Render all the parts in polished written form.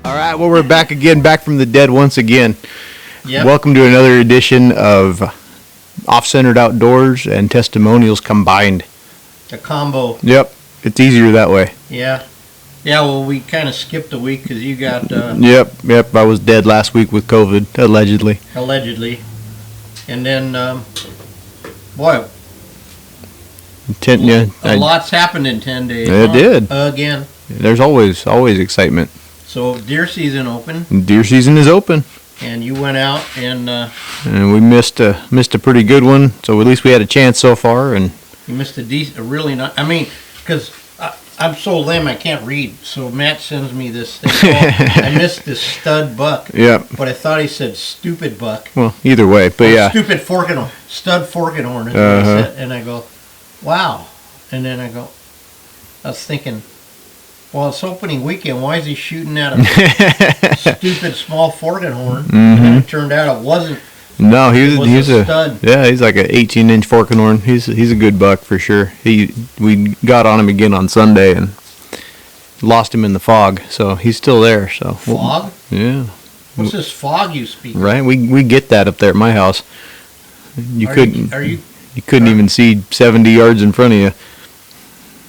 All right, well, we're back again, back from the dead once again. Yep. Welcome to another edition of Off-Centered Outdoors and Testimonials Combined. A combo. Yep, it's easier that way. Yeah. Yeah, well, we kind of skipped a week because you got... Yep, I was dead last week with COVID, allegedly. Allegedly. And then, boy, a lot's happened in 10 days. It did. Again. There's always excitement. So deer season open. Deer season is open. And you went out and we missed a pretty good one. So at least we had a chance so far. And you missed a really not. I mean, because I'm so lame I can't read. So Matt sends me this thing. I missed this stud buck. Yeah. But I thought he said stupid buck. Well, either way, but yeah. Stupid fork and horn, stud fork and horn. Is what I said. And I go, wow. And then I was thinking, well, it's opening weekend. Why is he shooting at a stupid small fork and horn? Mm-hmm. And then it turned out it wasn't. No, he was a stud. Yeah, he's like an 18-inch fork and horn. He's a good buck for sure. We got on him again on Sunday and lost him in the fog. So he's still there. So fog? Yeah. What's this fog you speak of? Right, we get that up there at my house. You couldn't even see 70 yards in front of you.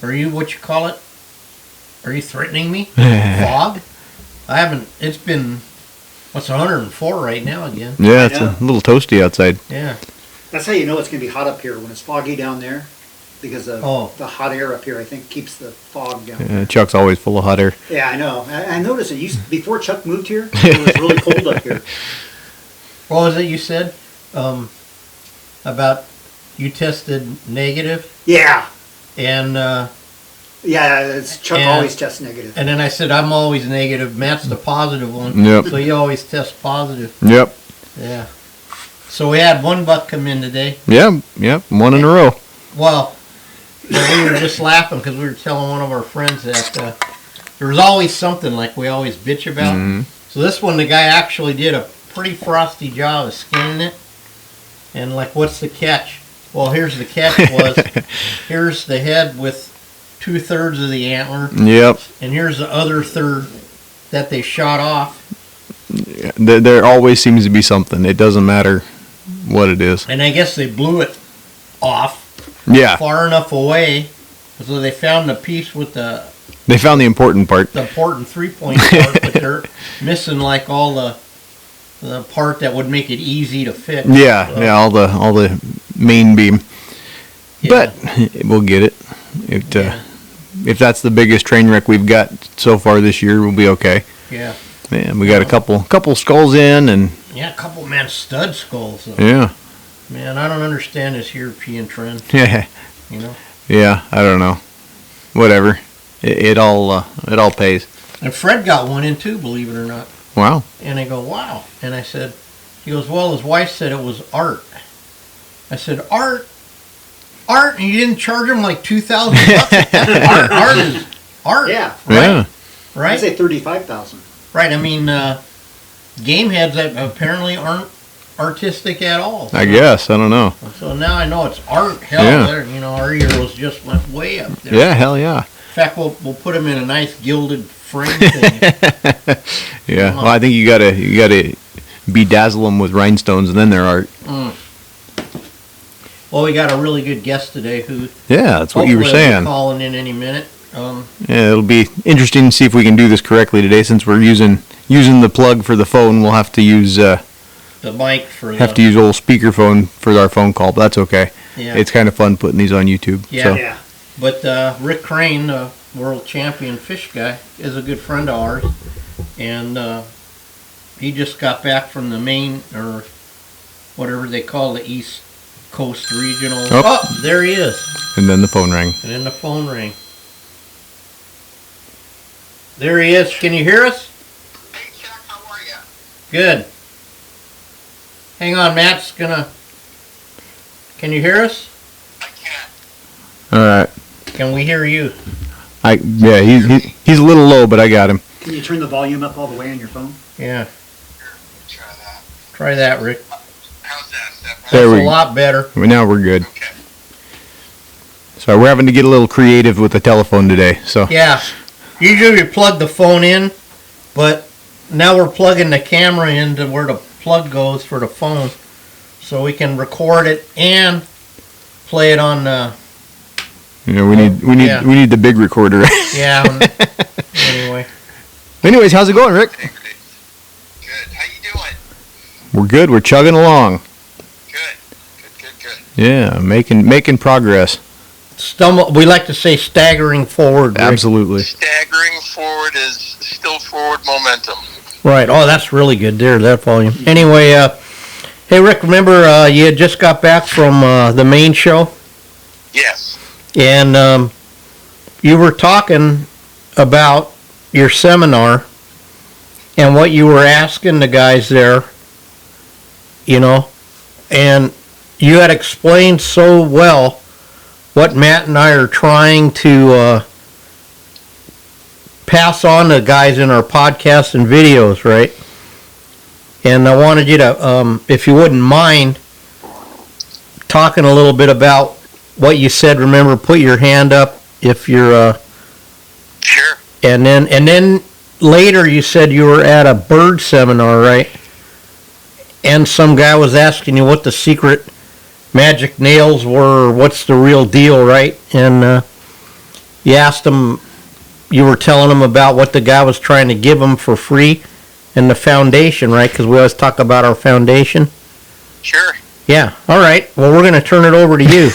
Are you what you call it? Are you threatening me? Fog? I haven't. It's been, what's 104 right now again? Yeah, it's a little toasty outside. Yeah. That's how you know it's going to be hot up here, when it's foggy down there. Because the hot air up here, I think, keeps the fog down. Yeah, Chuck's always full of hot air. Yeah, I know. I noticed it before Chuck moved here, it was really cold up here. What was it you said about you tested negative? Yeah. And... Chuck always tests negative. And then I said, I'm always negative. Matt's the positive one. Yep. So he always tests positive. Yep. Yeah. So we had one buck come in today. Yep, one in a row. Well, we were just laughing because we were telling one of our friends that there was always something like we always bitch about. Mm-hmm. So this one, the guy actually did a pretty frosty job of skinning it. And like, what's the catch? Well, here's the catch was, here's the head with 2/3 of the antler. Yep. And here's the other third that they shot off. Yeah, there always seems to be something. It doesn't matter what it is. And I guess they blew it off. Yeah. Far enough away, so they found the piece with the. They found the important part. The important 3-point part, but they're missing like all the part that would make it easy to fit. Yeah, so. Yeah, all the main beam. Yeah. But we'll get it. If that's the biggest train wreck we've got so far this year, we'll be okay. Yeah. Man, we got a couple skulls in and. Yeah, a couple stud skulls. Though. Yeah. Man, I don't understand this European trend. Yeah. You know. Yeah, I don't know. Whatever. It all pays. And Fred got one in too, believe it or not. Wow. And I go, wow. And I said, he goes, well, his wife said it was art. I said, art, and you didn't charge him like $2,000. Art is art. Yeah. Right. Yeah. Right. I say $35,000. Right. I mean, game heads that apparently aren't artistic at all. I guess. I don't know. So now I know it's art. Hell, yeah. Our heroes just went way up there. Yeah, hell yeah. In fact, we'll put them in a nice gilded frame thing. Yeah. Well, I think you gotta bedazzle them with rhinestones, and then they're art. Mm. Well, we got a really good guest today who... Yeah, that's what you were saying. Calling in any minute. Yeah, it'll be interesting to see if we can do this correctly today. Since we're using the plug for the phone, we'll have to use the mic for have to use old speakerphone for our phone call. But that's okay. Yeah. It's kind of fun putting these on YouTube. Yeah, so. Yeah. But Rick Crane, the world champion fish guy, is a good friend of ours, and he just got back from the Maine or whatever they call the East Coast Regional. Oh, there he is. And then the phone rang. And then the phone rang. There he is. Can you hear us? Hey, Chuck, how are you? Good. Hang on, Matt's gonna... Can you hear us? I can. All right. Can we hear you? Yeah, he's a little low, but I got him. Can you turn the volume up all the way on your phone? Yeah. Here, let me try that. Try that, Rick. How's that? Is that better? There That's a lot better. Now we're good. Okay. So we're having to get a little creative with the telephone today. So yeah, usually we plug the phone in, but now we're plugging the camera into where the plug goes for the phone, so we can record it and play it on the. You know, we need the big recorder. Yeah. Anyway. Anyways, how's it going, Rick? Good. How you doing? We're good. We're chugging along. Good. Yeah, making progress. We like to say staggering forward, Rick. Absolutely. Staggering forward is still forward momentum. Right. Oh, that's really good there, that volume. Anyway, hey, Rick, remember you had just got back from the main show? Yes. And you were talking about your seminar and what you were asking the guys there, you know, and you had explained so well what Matt and I are trying to pass on to guys in our podcasts and videos, right? And I wanted you to, if you wouldn't mind, talking a little bit about what you said. Remember, put your hand up if you're. Sure. And then later you said you were at a bird seminar, right? And some guy was asking you what the secret magic nails were, or what's the real deal, right? And you asked him, you were telling him about what the guy was trying to give him for free and the foundation, right? Because we always talk about our foundation. Sure. Yeah. All right. Well, we're going to turn it over to you.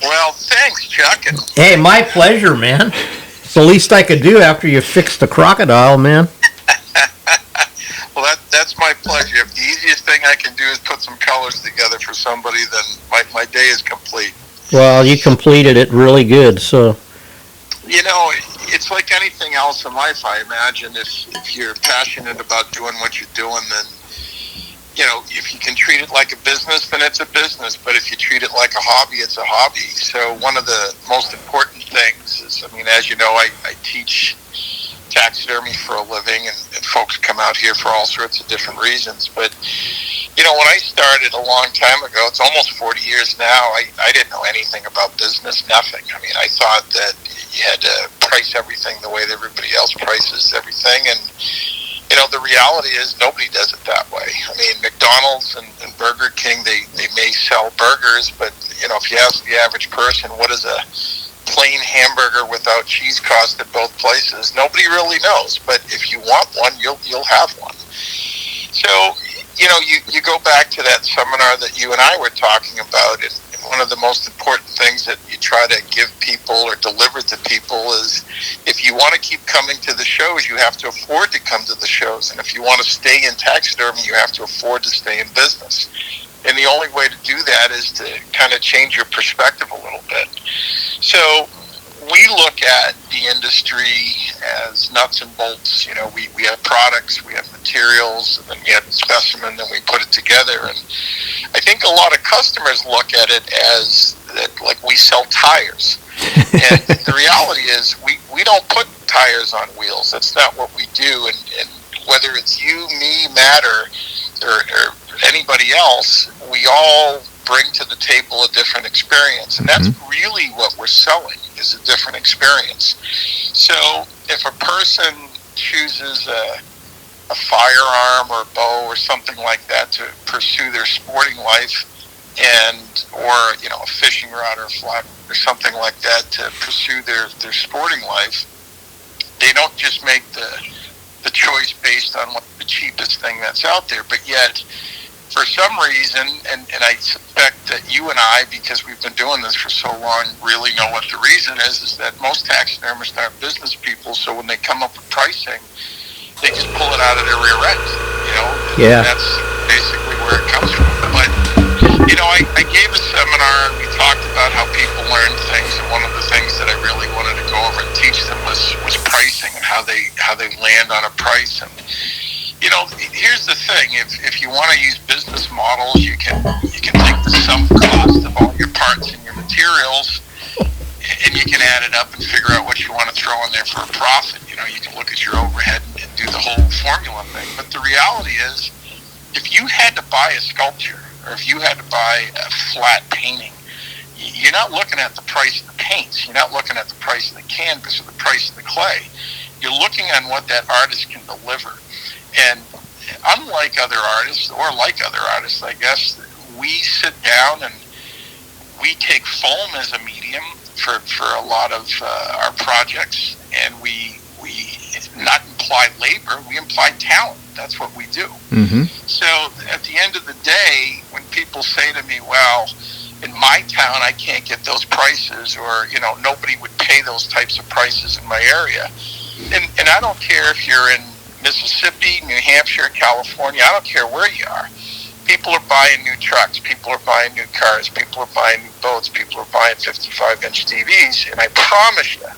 Well, thanks, Chuck. And Hey, my pleasure, man. It's the least I could do after you fixed the crocodile, man. well, that's my pleasure. If the easiest thing I can do is put some colors together for somebody, then my day is complete. Well, you completed it really good, so. You know, it's like anything else in life, I imagine. If you're passionate about doing what you're doing, then, you know, if you can treat it like a business, then it's a business. But if you treat it like a hobby, it's a hobby. So one of the most important things is, I mean, as you know, I teach taxidermy for a living, and folks come out here for all sorts of different reasons. But, you know, when I started a long time ago, it's almost 40 years now, I didn't know anything about business, nothing. I mean, I thought that you had to price everything the way that everybody else prices everything, and you know, the reality is nobody does it that way. I mean, McDonald's and Burger King, they may sell burgers, but, you know, if you ask the average person, what does a plain hamburger without cheese cost at both places? Nobody really knows. But if you want one, you'll have one. So, you know, you go back to that seminar that you and I were talking about, and one of the most important things that you try to give people or deliver to people is, if you want to keep coming to the shows, you have to afford to come to the shows. And if you want to stay in taxidermy, you have to afford to stay in business. And the only way to do that is to kind of change your perspective a little bit. So we look at the industry as nuts and bolts. You know, we have products, we have materials, and then we have the specimen, then we put it together. And I think a lot of customers look at it as that, like, we sell tires. And the reality is we don't put tires on wheels. That's not what we do. And whether it's you, me, Matt, or anybody else, we all bring to the table a different experience. And that's really what we're selling, is a different experience. So if a person chooses a firearm or a bow or something like that to pursue their sporting life, or, you know, a fishing rod or a flat or something like that to pursue their sporting life, they don't just make the choice based on what the cheapest thing that's out there. But yet, for some reason, and I suspect that you and I, because we've been doing this for so long, really know what the reason is that most taxidermists aren't business people, so when they come up with pricing, they just pull it out of their rear end, you know? Yeah. That's basically where it comes from. But, you know, I gave a seminar, and we talked about how people learn things, and one of the things that I really wanted to go over and teach them was pricing, and how they land on a price. And, you know, here's the thing: if you want to use business models, you can take the sum cost of all your parts and your materials, and you can add it up and figure out what you want to throw in there for a profit. You know, you can look at your overhead and do the whole formula thing. But the reality is, if you had to buy a sculpture, or if you had to buy a flat painting, you're not looking at the price of the paints. You're not looking at the price of the canvas or the price of the clay. You're looking on what that artist can deliver. And unlike other artists, or like other artists, I guess, we sit down and we take foam as a medium for a lot of our projects, and we not imply labor, we imply talent. That's what we do. Mm-hmm. So at the end of the day, when people say to me, well, in my town I can't get those prices, or nobody would pay those types of prices in my area, and I don't care if you're in Mississippi, New Hampshire, California, I don't care where you are. People are buying new trucks, people are buying new cars, people are buying new boats, people are buying 55-inch TVs, and I promise you,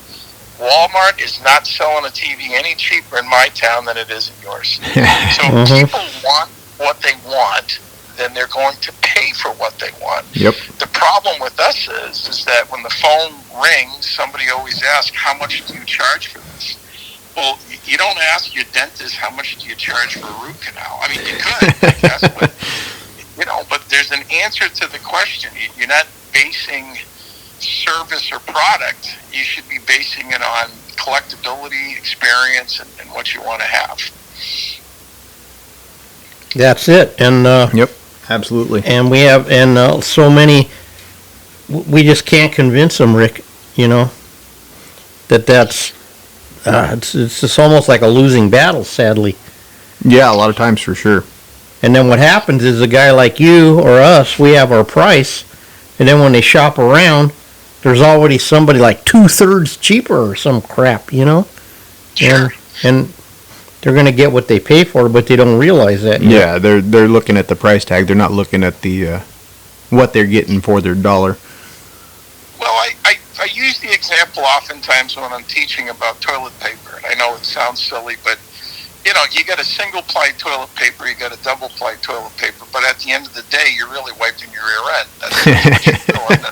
Walmart is not selling a TV any cheaper in my town than it is in yours. So if people want what they want, then they're going to pay for what they want. Yep. The problem with us is that when the phone rings, somebody always asks, how much do you charge for this? Well, you don't ask your dentist, how much do you charge for a root canal? I mean, you could, I guess, but there's an answer to the question. You're not basing service or product. You should be basing it on collectability, experience, and what you want to have. That's it. And Yep, absolutely. and we have so many. We just can't convince them, Rick. That's it's just almost like a losing battle, sadly. Yeah, a lot of times for sure. And then what happens is a guy like you or us, we have our price, and then when they shop around, there's already somebody like 2/3 cheaper or some crap, Sure. And they're going to get what they pay for, but they don't realize that yet. Yeah, they're looking at the price tag. They're not looking at the what they're getting for their dollar. Well, I use the example oftentimes when I'm teaching about toilet paper, and I know it sounds silly, but you got a single-ply toilet paper, you got a double-ply toilet paper, but at the end of the day, you're really wiping your rear end. That's what you're doing.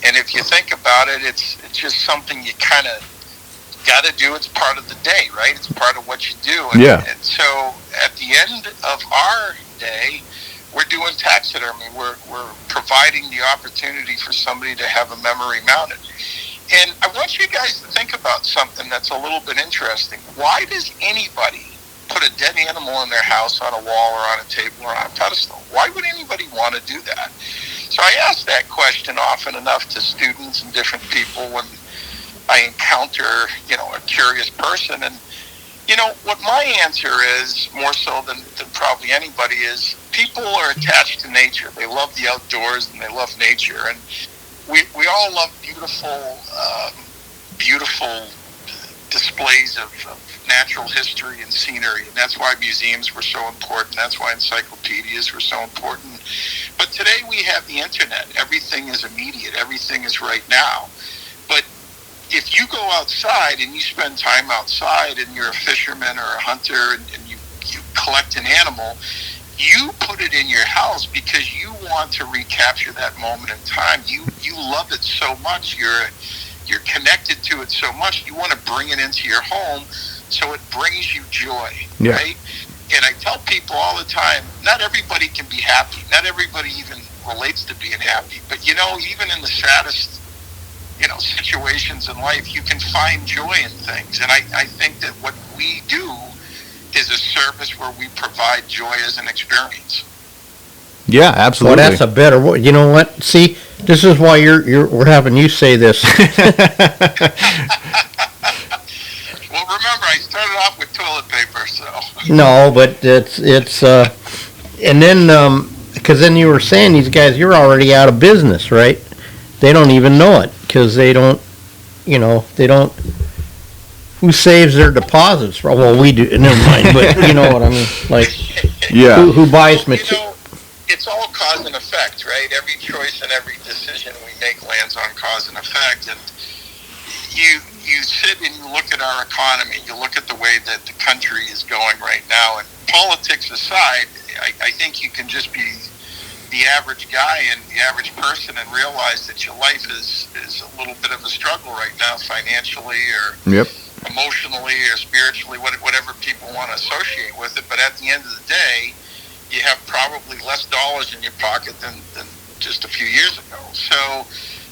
And if you think about it, it's just something you kind of got to do. It's part of the day, right? It's part of what you do. And so at the end of our day, we're doing taxidermy. We're providing the opportunity for somebody to have a memory mounted. And I want you guys to think about something that's a little bit interesting. Why does anybody put a dead animal in their house on a wall or on a table or on a pedestal? Why would anybody want to do that? So I ask that question often enough to students and different people when I encounter, a curious person. And, what my answer is, more so than probably anybody, is people are attached to nature. They love the outdoors and they love nature. And we all love beautiful displays of natural history and scenery, and that's why museums were so important. That's why encyclopedias were so important. But today we have the internet. Everything is immediate. Everything is right now. But if you go outside and you spend time outside and you're a fisherman or a hunter and you collect an animal, you put it in your house because you want to recapture that moment in time. You love it so much. You're connected to it so much. You want to bring it into your home so it brings you joy, right? And I tell people all the time, not everybody can be happy. Not everybody even relates to being happy. But, even in the saddest, situations in life, you can find joy in things. And I think that what we do is a service where we provide joy as an experience. Yeah, absolutely. Well, that's a better word. You know what? See, this is why we're having you say this. Well, remember, I started off with toilet paper, so. No, but it's and then because then you were saying these guys, you're already out of business, right? They don't even know it because they don't. Who saves their deposits? Well, we do. Never mind. But you know what I mean. Like, yeah. Who buys material? It's all cause and effect, right? Every choice and every decision we make lands on cause and effect. And you sit and you look at our economy. You look at the way that the country is going right now. And politics aside, I think you can just be the average guy and the average person and realize that your life is a little bit of a struggle right now, financially or emotionally or spiritually, whatever people want to associate with it. But at the end of the day, you have probably less dollars in your pocket than just a few years ago. So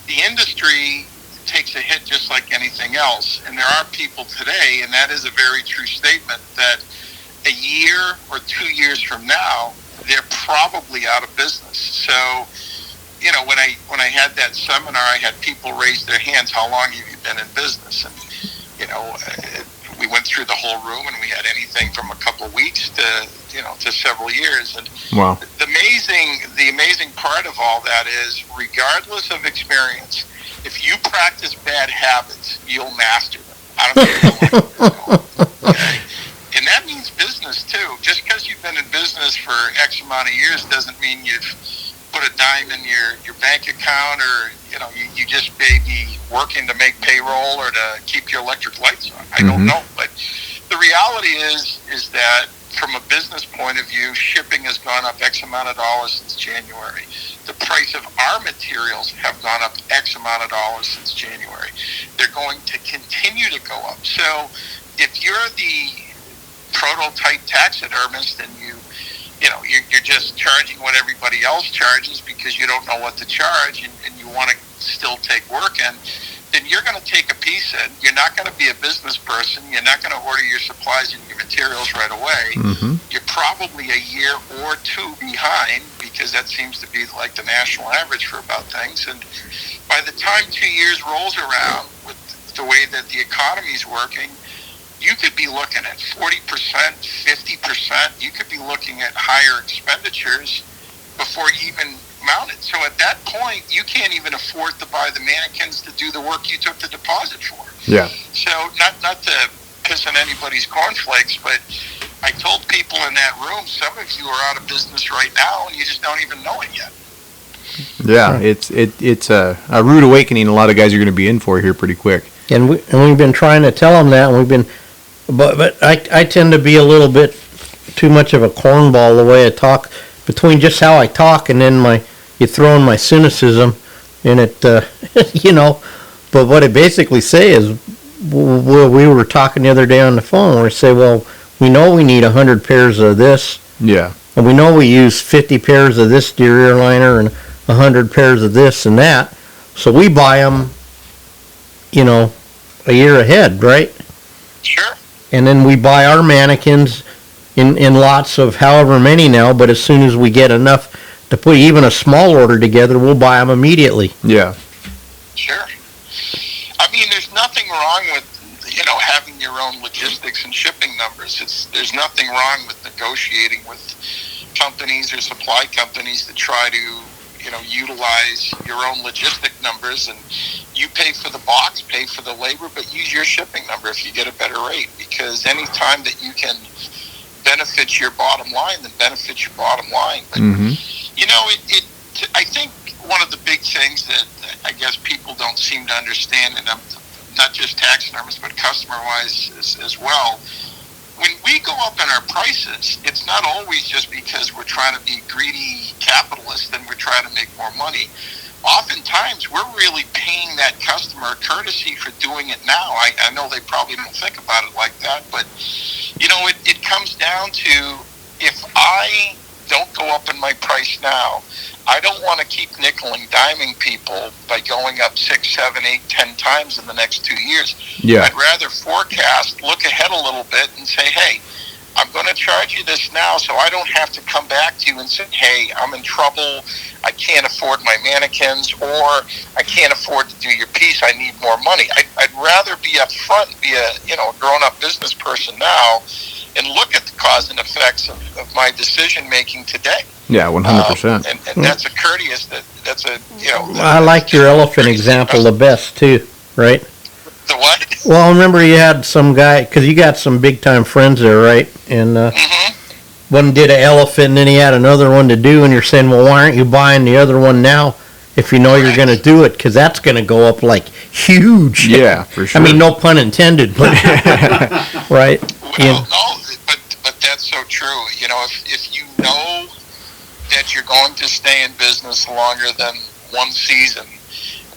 the industry takes a hit just like anything else. And there are people today, and that is a very true statement, that a year or 2 years from now, they're probably out of business. So, you know, when I had that seminar, I had people raise their hands, how long have you been in business? And, you know, we went through the whole room, and we had anything from a couple weeks to, you know, to several years. And wow. The amazing part of all that is, regardless of experience, if you practice bad habits, you'll master them. I don't care how long you're going. Okay? And that means business too. Just because you've been in business for X amount of years doesn't mean you've put a dime in your bank account, or, you know, you just may be working to make payroll or to keep your electric lights on. I don't know. But the reality is that from a business point of view, shipping has gone up X amount of dollars since January. The price of our materials have gone up X amount of dollars since January. They're going to continue to go up. So if you're the prototype taxidermist and you're just charging what everybody else charges because you don't know what to charge, and you want to still take work in, then you're going to take a piece in. You're not going to be a business person. You're not going to order your supplies and your materials right away. You're probably a year or two behind, because that seems to be like the national average for about things. And by the time 2 years rolls around, with the way that the economy is working, you could be looking at 40%, 50%. You could be looking at higher expenditures before you even mount it. So at that point, you can't even afford to buy the mannequins to do the work you took the deposit for. Yeah. So not to piss on anybody's cornflakes, but I told people in that room, some of you are out of business right now, and you just don't even know it yet. Yeah, it's a rude awakening a lot of guys are going to be in for here pretty quick. And we've been trying to tell them that, and we've been, but I tend to be a little bit too much of a cornball the way I talk, between just how I talk and then you throw in my cynicism in it, you know. But what I basically say is, we were talking the other day on the phone, where I say, well, we know we need 100 pairs of this. Yeah. And we know we use 50 pairs of this deer airliner and 100 pairs of this and that. So we buy them, you know, a year ahead, right? Sure. And then we buy our mannequins in lots of however many now, but as soon as we get enough to put even a small order together, we'll buy them immediately. Yeah. Sure. I mean, there's nothing wrong with, you know, having your own logistics and shipping numbers. There's nothing wrong with negotiating with companies or supply companies to try to, you know, utilize your own logistic numbers, and you pay for the box, pay for the labor, but use your shipping number if you get a better rate, because any time that you can benefit your bottom line, then benefit your bottom line. But, you know, I think one of the big things that I guess people don't seem to understand, and not just taxidermists, but customer-wise as well, when we go up in our prices, it's not always just because we're trying to be greedy capitalists and we're trying to make more money. Oftentimes, we're really paying that customer a courtesy for doing it now. I know they probably don't think about it like that, but, you know, it comes down to, if I don't go up in my price now, I don't want to keep nickel and diming people by going up 6, 7, 8, 10 times in the next 2 years. Yeah. I'd rather forecast, look ahead a little bit, and say, hey, I'm going to charge you this now, so I don't have to come back to you and say, hey, I'm in trouble, I can't afford my mannequins, or I can't afford to do your piece, I need more money. I'd rather be up front and be a grown-up business person now, and look at the cause and effects of my decision making today. Yeah, 100%. And that's a courteous. I like your elephant example the best too, right? The what? Well, I remember you had some guy, because you got some big time friends there, right? And one did an elephant, and then he had another one to do, and you're saying, well, why aren't you buying the other one now if you know you're going to do it? Because that's going to go up like huge. Yeah, for sure. I mean, no pun intended, but right? Well, no, but that's so true. You know, if you know that you're going to stay in business longer than one season,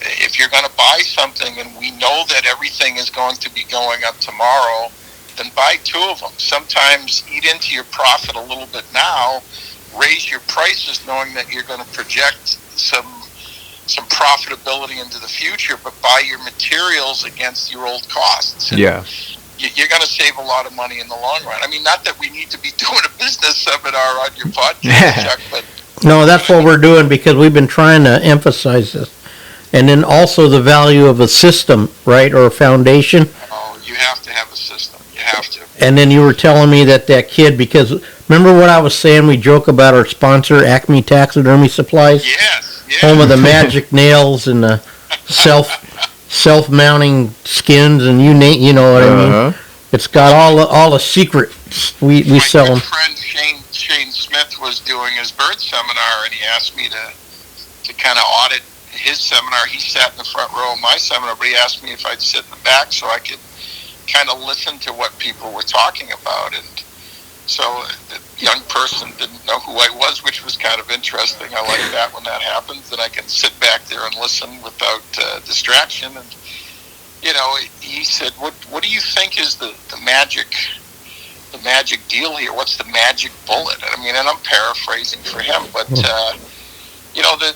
if you're going to buy something and we know that everything is going to be going up tomorrow, then buy 2 of them. Sometimes eat into your profit a little bit now, raise your prices knowing that you're going to project some some profitability into the future, but buy your materials against your old costs. And Yeah. You're going to save a lot of money in the long run. I mean, not that we need to be doing a business seminar on your podcast, Chuck, but No, that's what we're doing because we've been trying to emphasize this. And then also the value of a system, right, or a foundation. you have to have a system. You have to. And then you were telling me that kid, because remember what I was saying, we joke about our sponsor, Acme Taxidermy Supplies? Yes. Home of the magic nails and the self-mounting skins and you know what I mean? It's got all the secrets. We sell them. My good friend Shane Smith was doing his bird seminar, and he asked me to kind of audit his seminar. He sat in the front row of my seminar, but he asked me if I'd sit in the back so I could kind of listen to what people were talking about. And so the young person didn't know who I was, which was kind of interesting. I like that when that happens, that I can sit back there and listen without distraction. And he said, "What do you think is the magic deal here? What's the magic bullet?" I mean, and I'm paraphrasing for him, but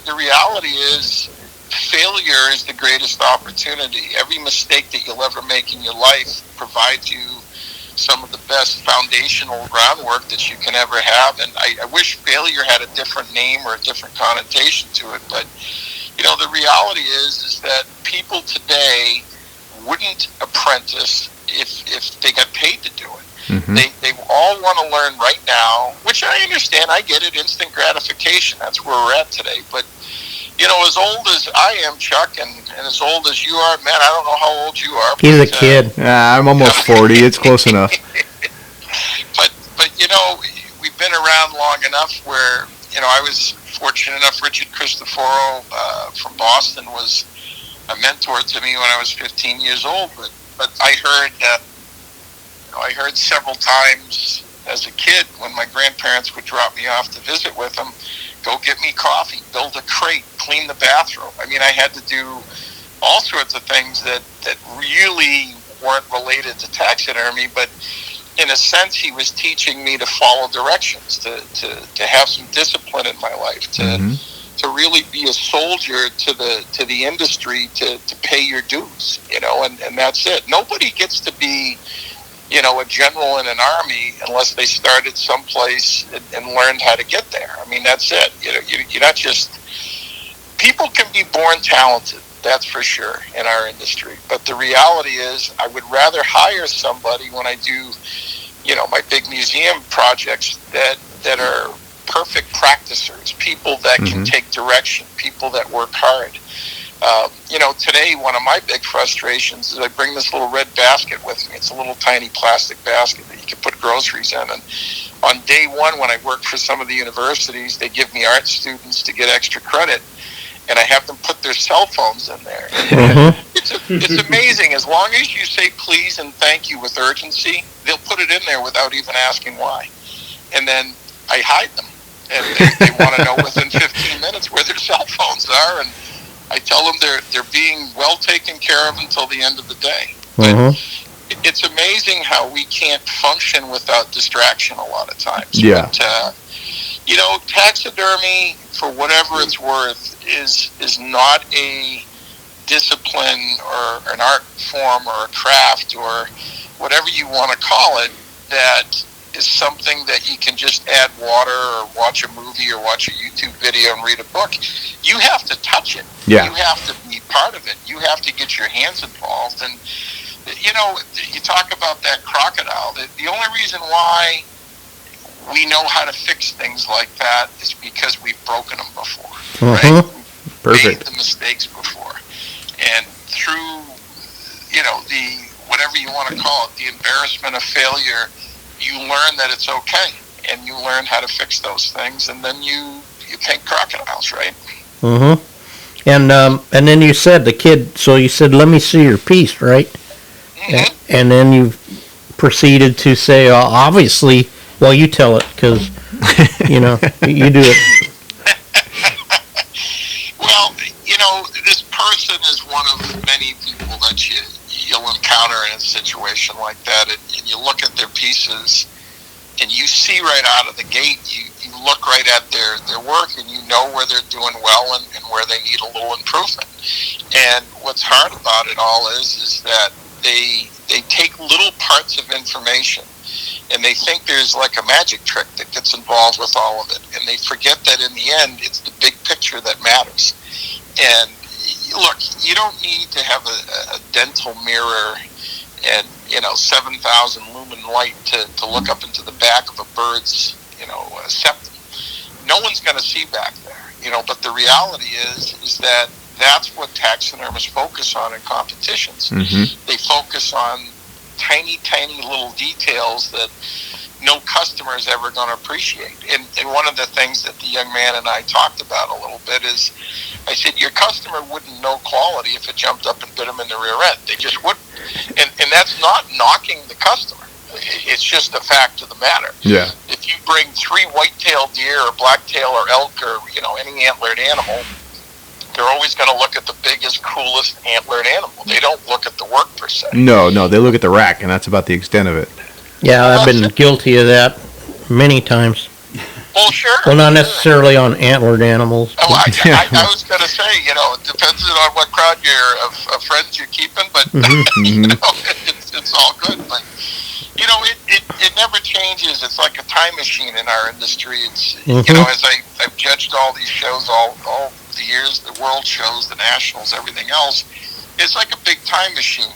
the reality is, failure is the greatest opportunity. Every mistake that you'll ever make in your life provides you some of the best foundational groundwork that you can ever have. And I wish failure had a different name or a different connotation to it. But, the reality is that people today wouldn't apprentice if they got paid to do it. Mm-hmm. They all want to learn right now, which I understand. I get it, instant gratification. That's where we're at today. But, as old as I am, Chuck, and as old as you are, man, I don't know how old you are. He's a kid. I'm almost 40. It's close enough. But we've been around long enough where, I was fortunate enough. Richard Cristoforo from Boston was a mentor to me when I was 15 years old. But I heard several times as a kid when my grandparents would drop me off to visit with them, go get me coffee, build a crate, clean the bathroom. I mean, I had to do all sorts of things that really weren't related to taxidermy, but in a sense, he was teaching me to follow directions, to have some discipline in my life, to really be a soldier to the industry, to pay your dues, and that's it. Nobody gets to be a general in an army unless they started someplace and learned how to get there. I mean, that's it. You're not just... People can be born talented, that's for sure, in our industry. But the reality is, I would rather hire somebody when I do, my big museum projects that are perfect practicers, people that can take direction, people that work hard. Today, one of my big frustrations is I bring this little red basket with me. It's a little tiny plastic basket that you can put groceries in. And on day one, when I work for some of the universities, they give me art students to get extra credit, and I have them put their cell phones in there. It's amazing. As long as you say please and thank you with urgency, they'll put it in there without even asking why. And then I hide them, and they want to know within 15 minutes where their cell phones are, and I tell them they're being well taken care of until the end of the day. But it's amazing how we can't function without distraction a lot of times. Yeah. But, taxidermy, for whatever it's worth, is not a discipline or an art form or a craft or whatever you want to call it that is something that you can just add water or watch a movie or watch a YouTube video and read a book. You have to touch it. Yeah. You have to be part of it. You have to get your hands involved. And, you talk about that crocodile. The only reason why we know how to fix things like that is because we've broken them before. Right? Perfect. Made the mistakes before. And through, the, whatever you want to call it, the embarrassment of failure, you learn that it's okay, and you learn how to fix those things, and then you paint crocodiles, right? And then you said the kid. So you said, "Let me see your piece," right? And then you proceeded to say, "Obviously." Well, you tell it because you do it. Well, this person is one of many people that you'll encounter in a situation like that, and you look at their pieces, and you see right out of the gate, you look right at their work, and you know where they're doing well and where they need a little improvement. And what's hard about it all is that they take little parts of information, and they think there's like a magic trick that gets involved with all of it, and they forget that in the end, it's the big picture that matters. And look, you don't need to have a dental mirror and 7,000 lumen light to look up into the back of a bird's septum. No one's going to see back there, but the reality is that that's what taxidermists focus on in competitions. They focus on tiny little details that no customer is ever going to appreciate. And one of the things that the young man and I talked about a little bit is, I said, your customer wouldn't know quality if it jumped up and bit them in the rear end. They just wouldn't. And that's not knocking the customer. It's just a fact of the matter. Yeah. If you bring 3 white-tailed deer or black-tail or elk or, any antlered animal, they're always going to look at the biggest, coolest antlered animal. They don't look at the work per se. No, they look at the rack, and that's about the extent of it. Yeah, I've been guilty of that many times. Well, sure. Well, not necessarily on antlered animals. Oh, I was going to say, it depends on what crowd of friends you're keeping, but it's all good. But it never changes. It's like a time machine in our industry. It's as I've judged all these shows all the years, the world shows, the nationals, everything else. It's like a big time machine.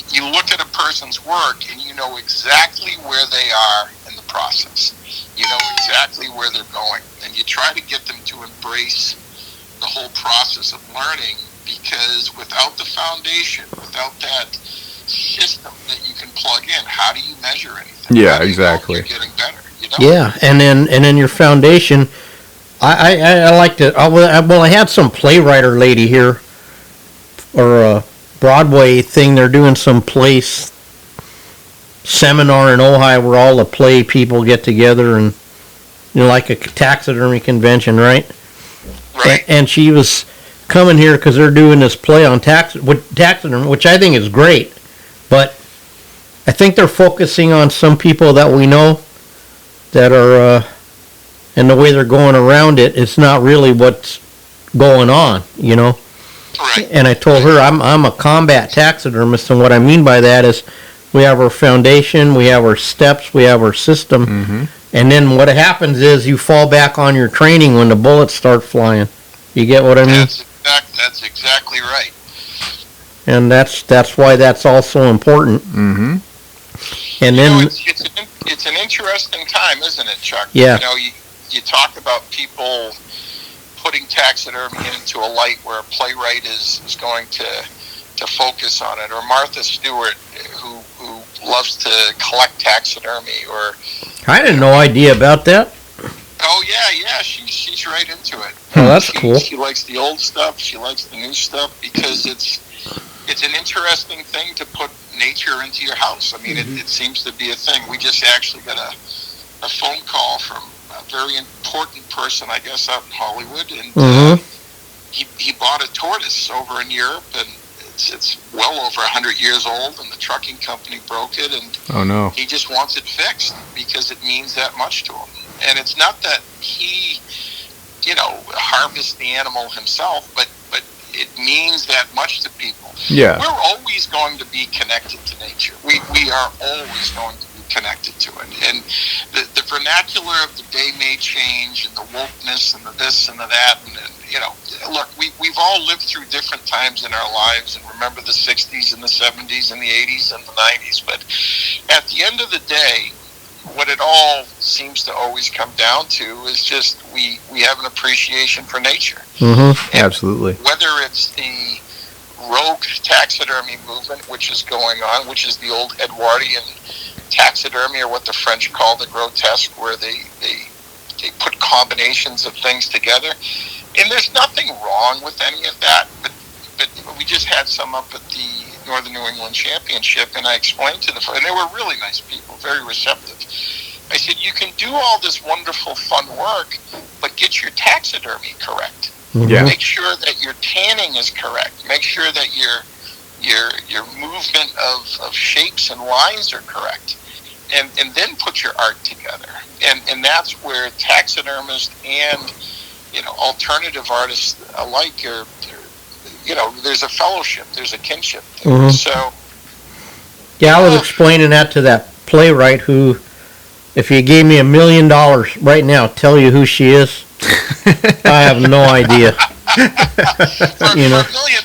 You look at a person's work and you know exactly where they are in the process. You know exactly where they're going, and you try to get them to embrace the whole process of learning, because without the foundation, without that system that you can plug in, how do you measure anything? Yeah, exactly. You're getting better, Yeah, and then your foundation. I like to. Well, I had some playwriter lady here, or a Broadway thing. They're doing some place seminar in Ojai where all the play people get together, and like a taxidermy convention, right? Right. And she was coming here because they're doing this play on taxidermy, which I think is great, but I think they're focusing on some people that we know that are, and the way they're going around it, it's not really what's going on, Right. And I told her I'm a combat taxidermist, and what I mean by that is we have our foundation, we have our steps, we have our system, and then what happens is you fall back on your training when the bullets start flying. You get what I mean? That's exactly right. And that's why that's also important. Mm-hmm. And then it's an interesting time, isn't it, Chuck? Yeah. You talk about people putting taxidermy into a light where a playwright is going to focus on it, or Martha Stewart, who loves to collect taxidermy, or I had no idea about that. Oh yeah, she's right into it. Oh, that's cool. She likes the old stuff. She likes the new stuff because it's an interesting thing to put nature into your house. I mean, it seems to be a thing. We just actually got a phone call from a very important person, I guess, out in Hollywood, and he bought a tortoise over in Europe, and it's well over 100 years old, and the trucking company broke it, and oh no, he just wants it fixed because it means that much to him. And it's not that he, harvests the animal himself, but it means that much to people. Yeah. We're always going to be connected to nature. We are always going to be connected to it. And the vernacular of the day may change, and the wokeness and the this and the that. And look, we've all lived through different times in our lives, and remember the 60s and the 70s and the 80s and the 90s. But at the end of the day, what it all seems to always come down to is just we have an appreciation for nature. Absolutely. Whether it's the rogue taxidermy movement, which is going on, which is the old Edwardian taxidermy, or what the French call the grotesque, where they put combinations of things together. And there's nothing wrong with any of that, but we just had some up at the Northern New England Championship, and I explained to them, and they were really nice people, very receptive. I said, you can do all this wonderful, fun work, but get your taxidermy correct. Yeah. Make sure that your tanning is correct. Make sure that your movement of shapes and lines are correct. and then put your art together. And that's where taxidermists and, alternative artists alike are, there's a fellowship, there's a kinship there. Mhm. So, Yeah, I was explaining that to that playwright who, if you gave me $1 million right now, tell you who she is, I have no idea. for $1 million,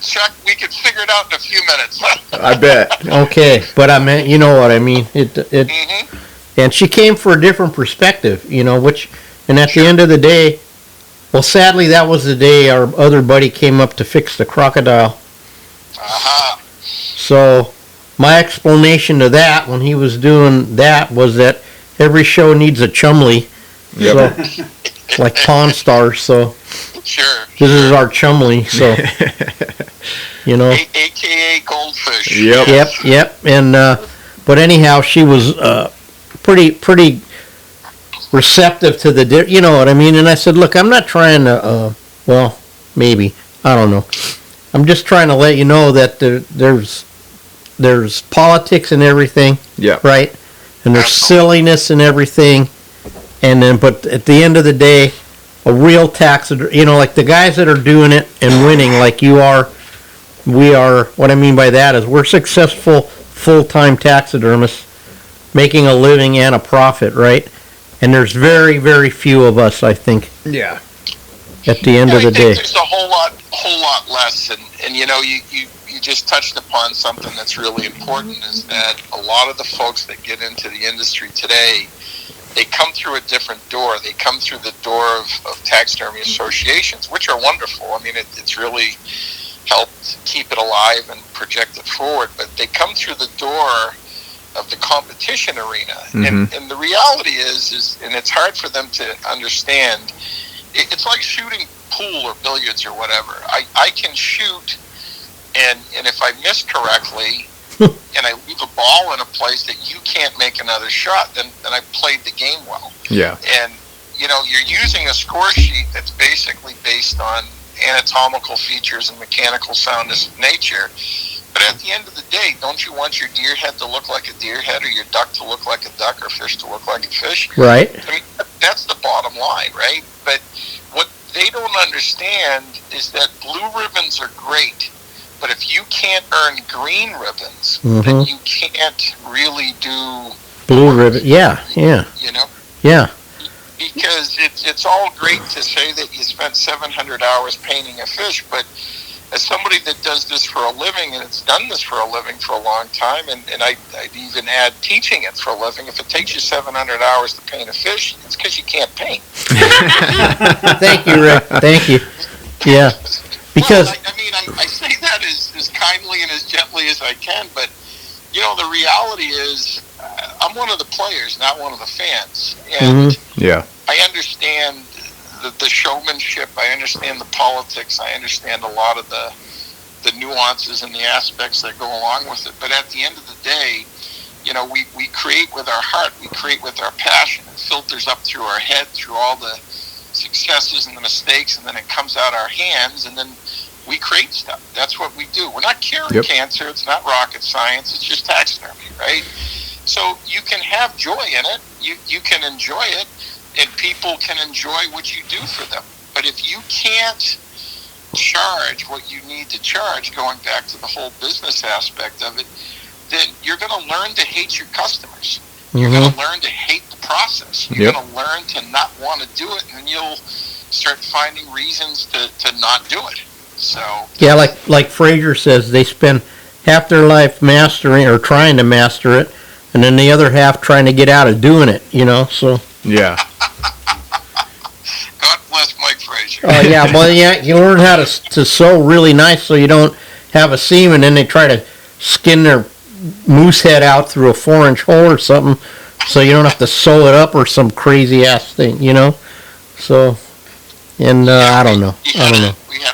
Chuck, we could figure it out in a few minutes. I bet. Okay, but I meant, you know what I mean. Mhm. And she came for a different perspective, and at the end of the day, well, sadly, that was the day our other buddy came up to fix the crocodile. Uh-huh. So my explanation to that when he was doing that was that every show needs a chumley. Yep. So, like Pawn Stars. So Sure. this is our chumley. So, AKA goldfish. Yep. Yep. And, but anyhow, she was, pretty receptive to you know what I mean? And I said, look, I'm not trying to, well, maybe, I don't know. I'm just trying to let you know that there's politics and everything, Yeah. right? And there's silliness and everything. And then, but at the end of the day, a real taxidermist, like the guys that are doing it and winning like you are, we are, what I mean by that is we're successful full-time taxidermists making a living and a profit, right? And there's very, very few of us, I think, Yeah. at the end of the I think day. there's a whole lot less, and you just touched upon something that's really important, is that a lot of the folks that get into the industry today, they come through a different door. They come through the door of taxidermy associations, which are wonderful. I mean, it's really helped keep it alive and project it forward, but they come through the door of the competition arena. Mhm. And the reality is, and it's hard for them to understand, it's like shooting pool or billiards or whatever. I can shoot, and if I miss correctly, and I leave a ball in a place that you can't make another shot, then I played the game well. Yeah. And, you're using a score sheet that's basically based on anatomical features and mechanical soundness of nature. But at the end of the day, don't you want your deer head to look like a deer head, or your duck to look like a duck, or fish to look like a fish? Right. I mean, that's the bottom line, right? But what they don't understand is that blue ribbons are great, but if you can't earn green ribbons, then you can't really do Blue ribbon. Yeah. Yeah. Because it's all great to say that you spent 700 hours painting a fish, but as somebody that does this for a living, and it's done this for a living for a long time, and I'd even add teaching it for a living, if it takes you 700 hours to paint a fish, it's because you can't paint. Thank you, Rick. Thank you. Yeah. Because I say that as kindly and as gently as I can, but the reality is I'm one of the players, not one of the fans. And Yeah. I understand the showmanship, I understand the politics, I understand a lot of the nuances and the aspects that go along with it. But at the end of the day, we create with our heart, we create with our passion. It filters up through our head, through all the successes and the mistakes, and then it comes out our hands, and then we create stuff. That's what we do. We're not curing cancer. It's not rocket science. It's just taxidermy, right? So you can have joy in it. You can enjoy it, and people can enjoy what you do for them. But if you can't charge what you need to charge, going back to the whole business aspect of it, then you're going to learn to hate your customers. You're going to learn to hate the process. You're going to learn to not want to do it, and then you'll start finding reasons to not do it. So yeah, like Fraser says, they spend half their life mastering or trying to master it, and then the other half trying to get out of doing it. So Yeah. God bless Mike Fraser. oh yeah, well yeah, you learn how to sew really nice so you don't have a seam, and then they try to skin their moose head out through a 4-inch hole or something, so you don't have to sew it up or some crazy ass thing, So, and I don't know. We had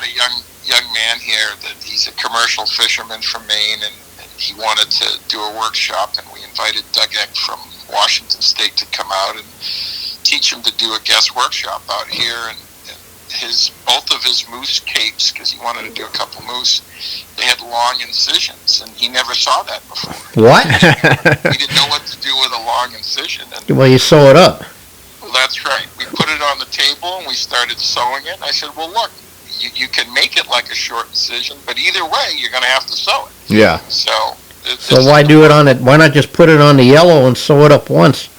a young man here that he's a commercial fisherman from Maine, and he wanted to do a workshop, and we invited Doug Eck from Washington State to come out and teach him to do a guest workshop out here. And both of his moose capes, because he wanted to do a couple moose, they had long incisions, and he never saw that before. What? He didn't know what to do wrong incision. And Well, you sew it up. well, that's right. We put it on the table and we started sewing it. And I said, well, look, you can make it like a short incision, but either way, you're going to have to sew it. Yeah. So why do it on it? Why not just put it on the yellow and sew it up once?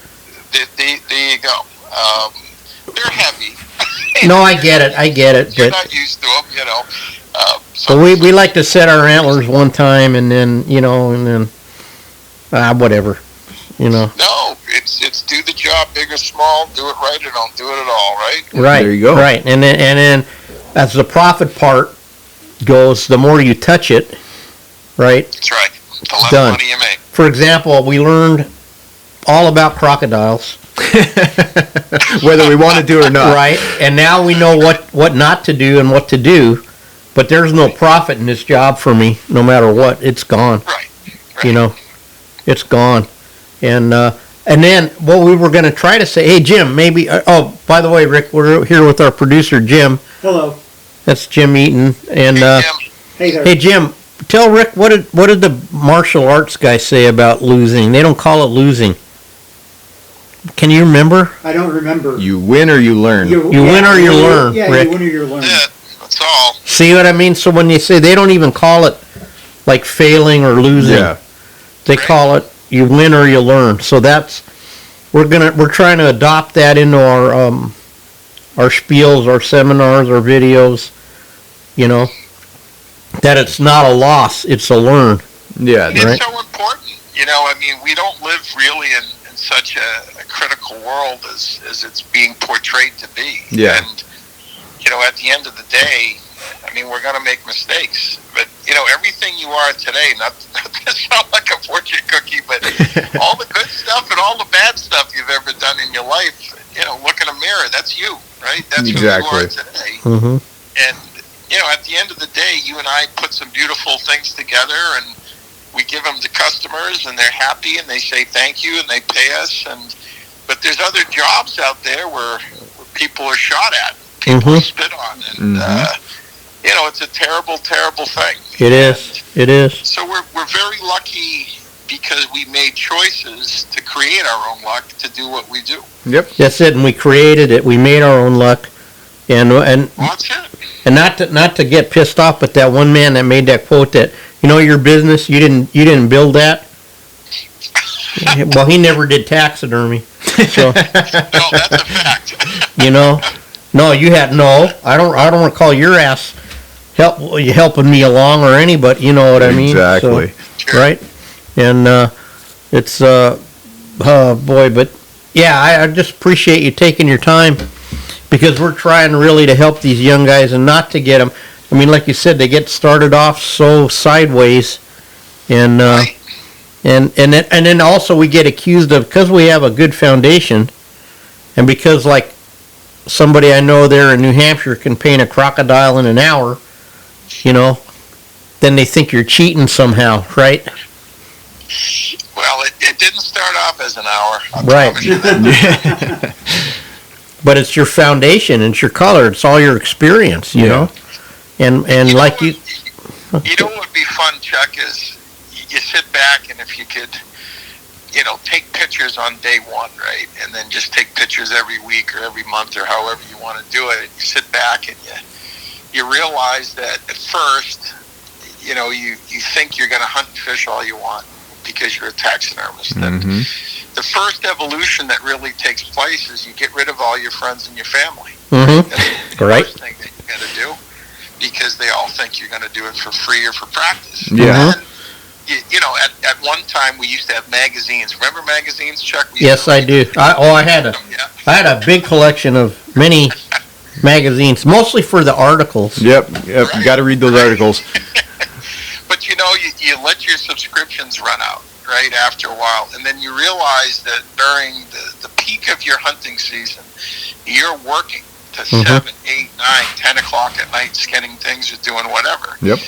There you go. They're heavy. No, I get it. You're But not used to them, you know. so we like to set our antlers one time and then, whatever, No, it's do the job, big or small, do it right or don't do it at all, right? Right. There you go. Right. And then as the profit part goes, the more you touch it, right? That's right. The less Done. money you make. For example, we learned all about crocodiles. Whether we want to do or not. Right, and now we know what not to do and what to do, but there's no profit in this job for me, no matter what. It's gone. Right. It's gone. And then what we were going to try to say, hey, Jim, maybe, by the way, Rick, we're here with our producer, Jim. Hello. That's Jim Eaton. And, Hey there. hey, Jim, tell Rick, what did the martial arts guy say about losing? They don't call it losing. Can you remember? I don't remember. You win or you learn. You win or you learn, Yeah, Rick. you win or you learn. Yeah, that's all. See what I mean? So when you say, they don't even call it like failing or losing. Yeah. They call it you win or you learn. So that's we're trying to adopt that into our spiels, our seminars, our videos. That it's not a loss, it's a learn. Yeah. It's Right. so important. I mean, we don't live really in such a critical world as it's being portrayed to be. Yeah. And, at the end of the day, I mean, we're going to make mistakes. But, everything you are today, not to sound like a fortune cookie, but all the good stuff and all the bad stuff you've ever done in your life, look in a mirror, that's you, right? That's Exactly. who you are today. Mm-hmm. And, at the end of the day, you and I put some beautiful things together and we give them to customers and they're happy and they say thank you and they pay us. But there's other jobs out there where people are shot at, people are spit on. And, it's a terrible, terrible thing. It is. It is. So we're very lucky because we made choices to create our own luck to do what we do. Yep. That's it. And we created it. We made our own luck. And Well, that's it. and not to get pissed off, but that one man that made that quote that your business, you didn't build that. Well, he never did taxidermy. So No, that's a fact. no, you had no. I don't recall your ass helping me along or anybody. You know what I mean? Exactly. So, right? And it's boy, but yeah, I just appreciate you taking your time because we're trying really to help these young guys and not to get them. I mean, like you said, they get started off so sideways, and then also we get accused of, because we have a good foundation, and because like somebody I know there in New Hampshire can paint a crocodile in an hour, then they think you're cheating somehow, right? Well, it didn't start off as an hour. I Right. promise you that. But it's your foundation, it's your color, it's all your experience, you know? And like you... You know what would be fun, Chuck, is you sit back and if you could, take pictures on day one, right? And then just take pictures every week or every month or however you want to do it. And you sit back and you realize that at first, you think you're going to hunt and fish all you want because you're a taxidermist. And the first evolution that really takes place is you get rid of all your friends and your family. That's the Right. first thing that you got to do because they all think you're going to do it for free or for practice. Yeah. And, at one time we used to have magazines. Remember magazines, Chuck? Yes, I do. I had a big collection of many magazines, mostly for the articles. Yep. You got to read those articles. But you let your subscriptions run out, right, after a while. And then you realize that during the peak of your hunting season, you're working to 7, 8, 9, 10 o'clock at night skinning things or doing whatever. Yep.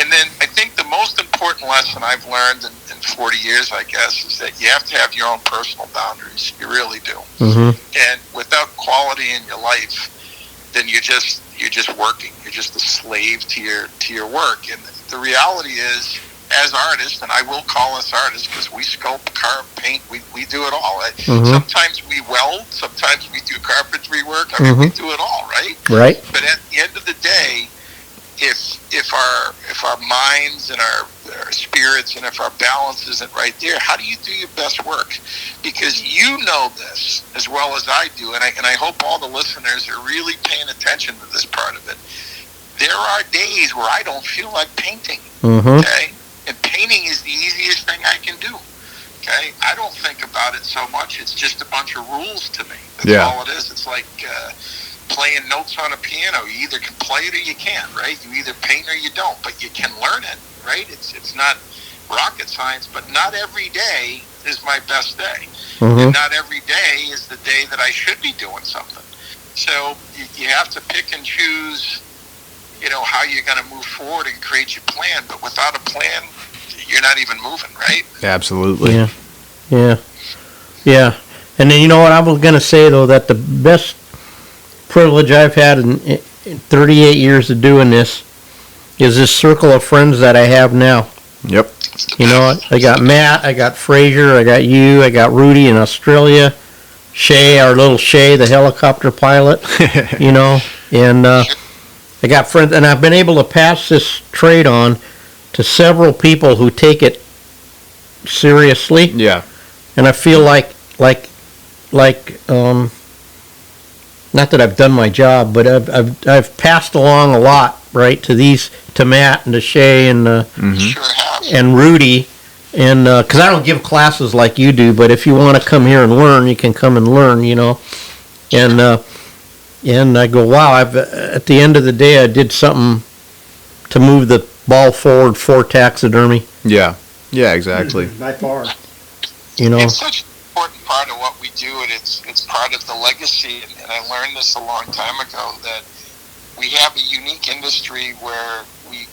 And then I think the most important lesson I've learned in 40 years, I guess, is that you have to have your own personal boundaries. You really do. And without quality in your life, then you're just working. You're just a slave to your work. And the reality is, as artists, and I will call us artists because we sculpt, carve, paint, we do it all. Mm-hmm. Sometimes we weld, sometimes we do carpentry work. I mean, we do it all, right? Right. But at the end of the day, if our minds and our spirits and if our balance isn't right there, how do you do your best work? Because you know this as well as I do, and I hope all the listeners are really paying attention to this part of it. There are days where I don't feel like painting, okay? And painting is the easiest thing I can do, okay? I don't think about it so much. It's just a bunch of rules to me. That's all it is. It's like playing notes on a piano. You either can play it or you can't, right? You either paint or you don't, but you can learn it, right? It's not rocket science, but not every day is my best day. And not every day is the day that I should be doing something. So you have to pick and choose, you know, how you're going to move forward and create your plan. But without a plan, you're not even moving, right? Absolutely. Yeah. And then, you know what I was going to say, though, that the best privilege I've had in 38 years of doing this is this circle of friends that I have now. Yep. You know, I got Matt, I got Fraser, I got you, I got Rudy in Australia, Shay, our little Shay, the helicopter pilot, you know, and I got friends, and I've been able to pass this trade on to several people who take it seriously. Yeah. And I feel like not that I've done my job, but I've passed along a lot, right, to Matt and to Shay and Sure have. and Rudy, and because I don't give classes like you do, but if you want to come here and learn, you can come and learn, you know, and I go, wow, at the end of the day, I did something to move the ball forward for taxidermy. Yeah. Yeah, exactly. By far. You know, It's such an important part of what we do, and it's part of the legacy. And I learned this a long time ago, that we have a unique industry where we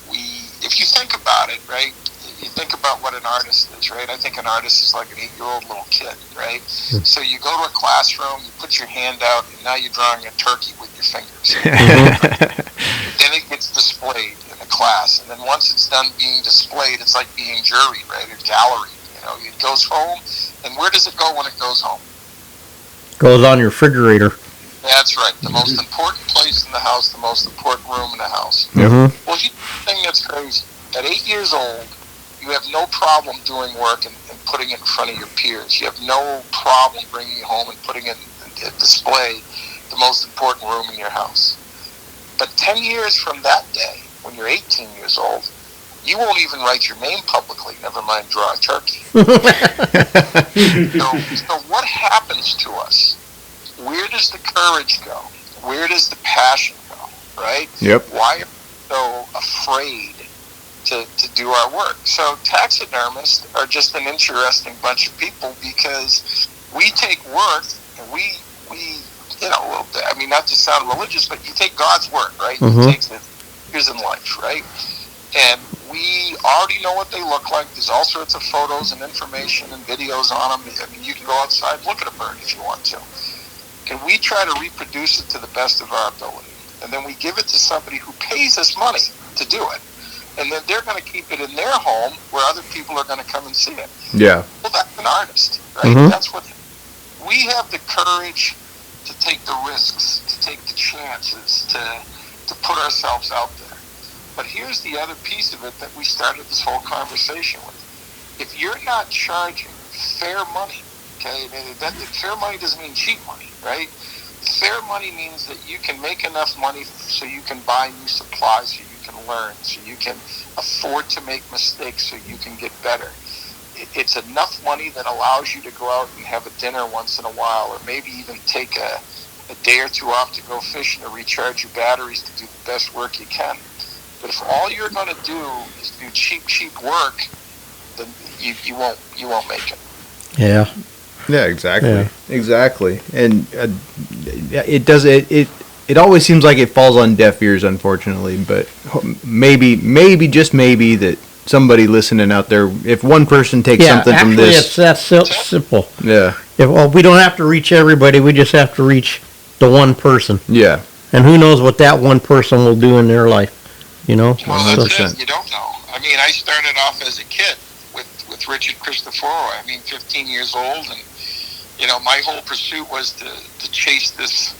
if you think about it, right, you think about what an artist is, right? I think an artist is like an 8-year-old little kid, right? So you go to a classroom, you put your hand out, and now you're drawing a turkey with your fingers. Then it gets displayed in the class, and then once it's done being displayed, it's like being juried, right, or gallery. You know, it goes home, and where does it go when it goes home? goes on your refrigerator. That's right. The most important place in the house, the most important room in the house. Mm-hmm. Well, here's the thing that's crazy. At 8 years old, you have no problem doing work and putting it in front of your peers. You have no problem bringing it home and putting it in display, the most important room in your house. But 10 years from that day, when you're 18 years old, you won't even write your name publicly, never mind draw a turkey. So what happens to us? Where does the courage go? Where does the passion go, right? Yep. Why are we so afraid to do our work? So taxidermists are just an interesting bunch of people, because we take work and we you know, I mean, not to sound religious, but you take God's work, right? Mm-hmm. He takes the figures in life, right? And we already know what they look like. There's all sorts of photos and information and videos on them. I mean, you can go outside and look at a bird if you want to. And we try to reproduce it to the best of our ability. And then we give it to somebody who pays us money to do it. And then they're going to keep it in their home where other people are going to come and see it. Yeah. Well, that's an artist, right? Mm-hmm. That's what we have the courage to take the risks, to take the chances, to put ourselves out there. But here's the other piece of it that we started this whole conversation with. If you're not charging fair money, okay, that fair money doesn't mean cheap money, right? Fair money means that you can make enough money so you can buy new supplies, so you can learn, so you can afford to make mistakes, so you can get better. It's enough money that allows you to go out and have a dinner once in a while, or maybe even take a day or two off to go fishing to recharge your batteries to do the best work you can. But if all you're going to do is do cheap work, then you won't make it. Yeah. Yeah, exactly. Yeah. Exactly. And it always seems like it falls on deaf ears, unfortunately, but maybe just maybe that somebody listening out there, if one person takes something from this. It's that simple. Yeah. We don't have to reach everybody, we just have to reach the one person. Yeah. And who knows what that one person will do in their life, you know? Well, So- that's it. You don't know. I I mean, I started off as a kid with Richard Cristoforo. I mean, 15 years old, and my whole pursuit was to chase this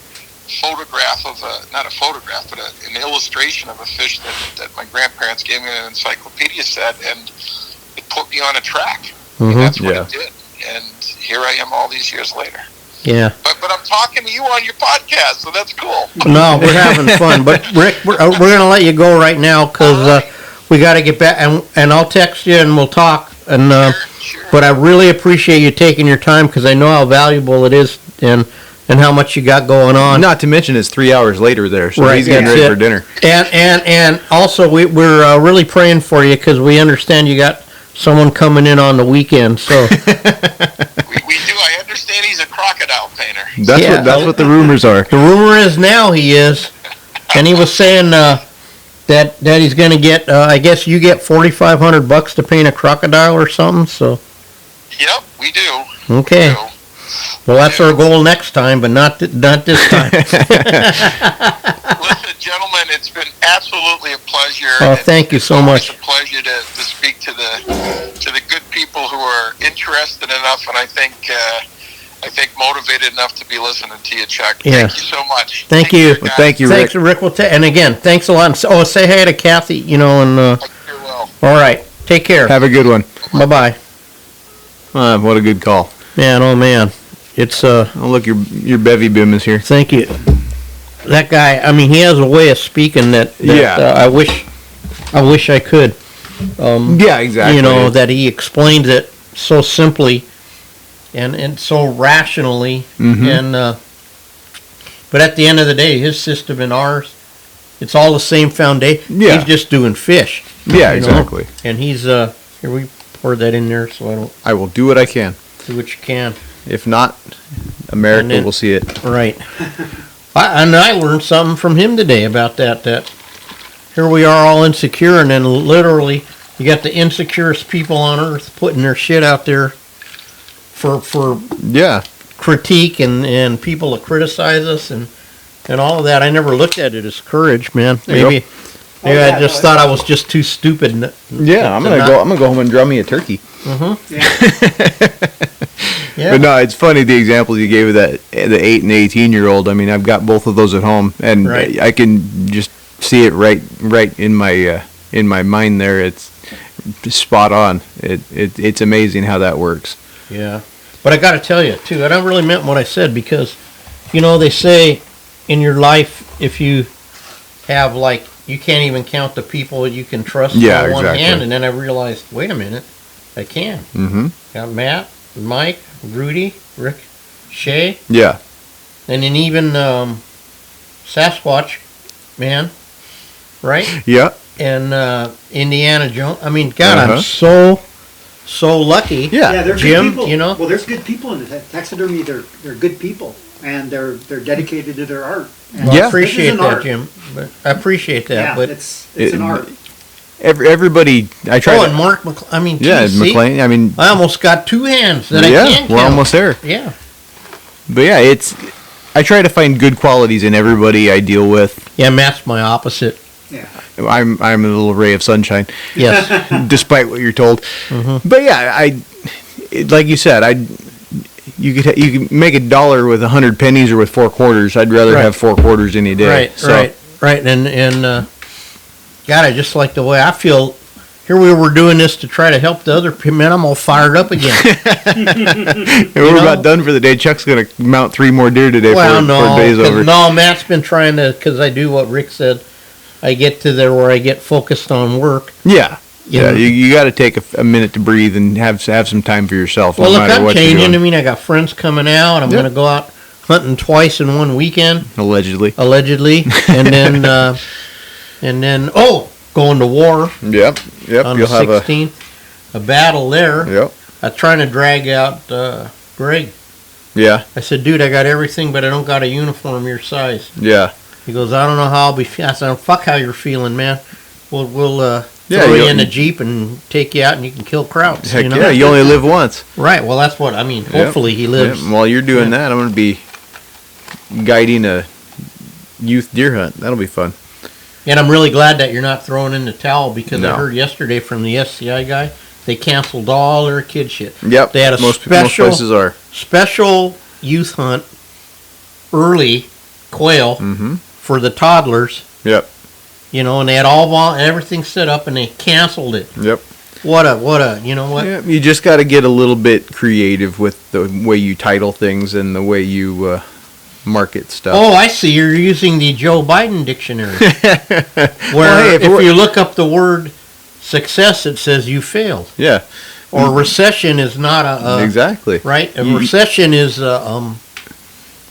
photograph of not a photograph, but an illustration of a fish that my grandparents gave me in an encyclopedia set, and it put me on a track. And that's what it did. And here I am all these years later. Yeah. But I'm talking to you on your podcast, so that's cool. No, we're having fun. But Rick, we're going to let you go right now because we got to get back, and I'll text you and we'll talk. And Sure. But I really appreciate you taking your time because I know how valuable it is and how much you got going on. Not to mention it's 3 hours later there, so he's getting ready for dinner. And also we're really praying for you because we understand you got someone coming in on the weekend. So we do. I understand he's a crocodile painter. That's what the rumors are. the rumor is now he is, and he was saying that he's going to get. I guess you get $4,500 to paint a crocodile or something. So. Yep, we do. Okay. We do. Well, that's our goal next time, but not this time. Listen, gentlemen, it's been absolutely a pleasure. Oh, thank you so much. It's a pleasure to speak to the good people who are interested enough, and I think motivated enough to be listening to you, Chuck. Yeah. Thank you so much. Thank you. Well, thank you, Rick. Thanks, Rick. And again, thanks a lot. And say hi to Kathy. And I sure will. all right, take care. Have a good one. Bye-bye. What a good call. Man, oh man, it's Oh, look, your bevy bim is here. Thank you. That guy. I mean, he has a way of speaking that I wish I could. Yeah, exactly. That he explains it so simply and so rationally. And but at the end of the day, his system and ours, it's all the same foundation. Yeah. He's just doing fish. Yeah, exactly. And he's here we pour that in there so I will do what I can. do what you can. If not, America And then- will see it. Right. I learned something from him today about that here we are all insecure, and then literally you got the insecurest people on earth putting their shit out there for Yeah. critique and people to criticize us and all of that. I never looked at it as courage, man. Maybe I just thought I was just too stupid. Yeah, I'm gonna go home and drum me a turkey. Yeah. But no, it's funny the examples you gave of the 8 and 18-year-old. I mean, I've got both of those at home, and Right. I can just see it right in my mind there. It's spot on. It's amazing how that works. Yeah. But I got to tell you, too, and I really meant what I said because, they say in your life, if you have, you can't even count the people you can trust on one hand. And then I realized, wait a minute, I can. Mm-hmm. Got Matt, Mike, Rudy, Rick, Shay, Yeah. and then even Sasquatch, man, right? Yeah. And Indiana Jones. I mean, God, I'm Uh-huh. so lucky. Yeah. they're Jim, good people. Well, there's good people in the taxidermy. They're good people, and they're dedicated to their art. And Well, I Yeah. appreciate This is an that, art. Jim. But I appreciate that. Yeah, but it's an art. Everybody, I try. and Mark McLean. I mean, Yeah, geez, see? McLean. I mean, I almost got two hands that I yeah, can't we're count. almost there. Yeah. But yeah, I try to find good qualities in everybody I deal with. Yeah, Matt's my opposite. Yeah. I'm a little ray of sunshine, Yes. despite what you're told. But yeah, like you said, you could make $1 with 100 pennies or with 4 quarters. I'd rather Right. have 4 quarters any day. Right. And God, I just like the way I feel. Here we were doing this to try to help the other people. Man, I'm all fired up again. And we're about done for the day. Chuck's gonna mount 3 more deer today Well, before the day's over. no, Matt's been trying to, because I do what Rick said. I get to there where I get focused on work. Yeah. You Yeah, know. you got to take a minute to breathe and have some time for yourself. Well, no look, matter I'm what you're changing. I doing. mean, I got friends coming out. I'm Yeah. going to go out hunting twice in one weekend, Allegedly. and then going to war Yep. on You'll the have 16th. A battle there. Yep. I'm trying to drag out Greg. Yeah. I said, dude, I got everything, but I don't got a uniform your size. Yeah. He goes, I don't know how I'll be feeling. I said, fuck how you're feeling, man. We'll Yeah, throw you you'll- in the Jeep and take you out, and you can kill krauts. Heck you know? yeah. You only live once. Right. Well, that's what I mean. Yep. Hopefully, he lives. Yep. While you're doing that, I'm gonna be guiding a youth deer hunt. That'll be fun. And I'm really glad that you're not throwing in the towel, because No. I heard yesterday from the SCI guy, they canceled all their kid shit. Yep. They had a most special places are. special youth hunt, early quail for the toddlers, Yep. you know, and they had everything set up, and they canceled it. Yep. What a, you know what? Yeah, you just got to get a little bit creative with the way you title things and the way you market stuff. Oh, I see. You're using the Joe Biden dictionary, where Well, hey, if you look up the word success, it says you failed. Yeah. Or recession is not Exactly. right. A You- recession is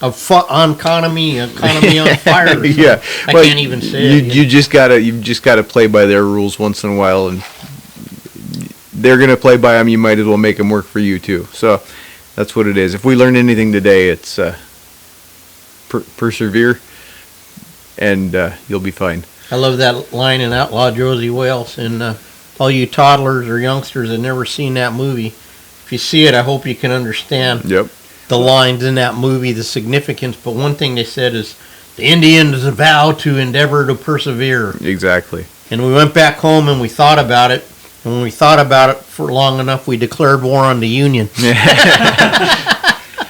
economy on fire. Or Yeah. I Well, can't even say it. you just gotta play by their rules once in a while, and they're gonna play by them. You might as well make them work for you too. So that's what it is. If we learn anything today, it's persevere, and you'll be fine. I love that line in Outlaw Josie Wales. And all you toddlers or youngsters that never seen that movie, if you see it, I hope you can understand Yep. the lines in that movie, the significance. But one thing they said is, the Indians vow to endeavor to persevere. Exactly. And we went back home and we thought about it. And when we thought about it for long enough, we declared war on the Union.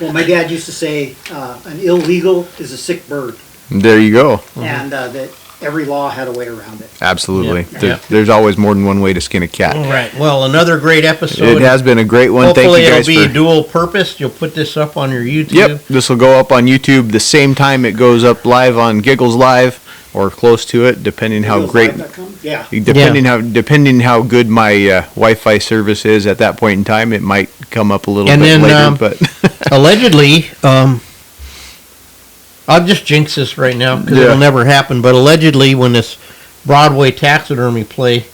Well, my dad used to say, an illegal is a sick bird, There you go. and that every law had a way around it. Absolutely. Yeah. There's always more than one way to skin a cat. All right. Well, another great episode. It has been a great one. Thank Hopefully you guys it'll be for. dual purpose. You'll put this up on your YouTube. Yep, this will go up on YouTube the same time it goes up live on Giggles Live, or close to it, depending how great, Yeah. depending how good my Wi-Fi service is at that point in time. It might come up a little And bit then, later, but Allegedly, I'll just jinx this right now because Yeah. it'll never happen. But allegedly, when this Broadway taxidermy play,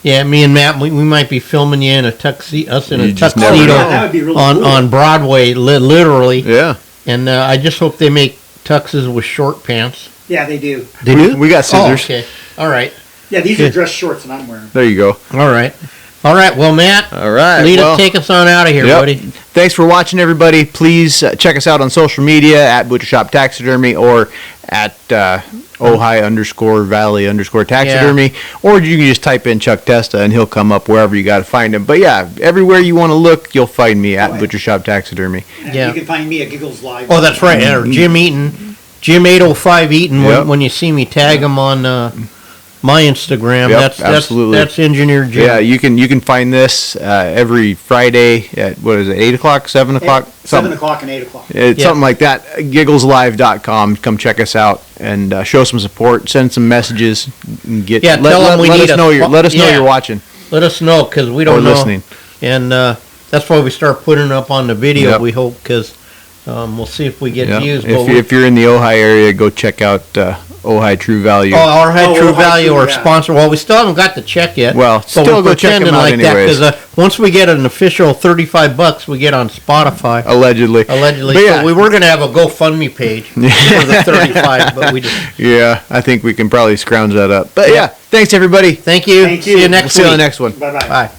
yeah, me and Matt, we might be filming you in a tuxedo, You just never tuxedo know. That would be really on cool. on Broadway, literally. yeah, And I just hope they make tuxes with short pants. Yeah, they do. They we, do? we got Oh, scissors. okay. All right. Yeah, these Yeah. are dress shorts that I'm wearing. There you go. All right. All right. Well, Matt, All right. lead well, it, take us on out of here, yep. buddy. Thanks for watching, everybody. Please check us out on social media at Butcher Shop Taxidermy or at Ojai_Valley_Taxidermy, or you can just type in Chuck Testa and he'll come up wherever you got to find him. But yeah, everywhere you want to look, you'll find me at Right. Butcher Shop Taxidermy. And Yeah. you can find me at Giggles Live. Oh, that's right. Or Jim Eaton, Jim 805 Eaton. Yep. When you see me, tag him on my Instagram. Yep, that's absolutely. That's Engineer Jim. Yeah, you can find this every Friday at, what is it, 8 o'clock, 7 o'clock? 7 o'clock and 8 o'clock. It's Yeah. something like that. Giggleslive.com. Come check us out and show some support. Send some messages. And get Yeah, tell 'em we let need us know let us know yeah. you're watching Let us know because we don't or know. listening. And that's why we start putting it up on the video. Yep. We hope because we'll see if we get Yeah. views. If you're in the Ojai area, go check out Ojai True Value. our head Oh, True Ojai Value, True, our yeah. sponsor. Well, we still haven't got the check yet. Well, but still we're go check 'em pretending out like anyways. that because once we get an official $35, we get on Spotify. Allegedly. Allegedly, But so yeah. we were going to have a GoFundMe page for the 35, but we just Yeah, I think we can probably scrounge that up. But yeah, thanks everybody. thank you. Thank See you. you next See you on week. the next one. Bye-bye. Bye.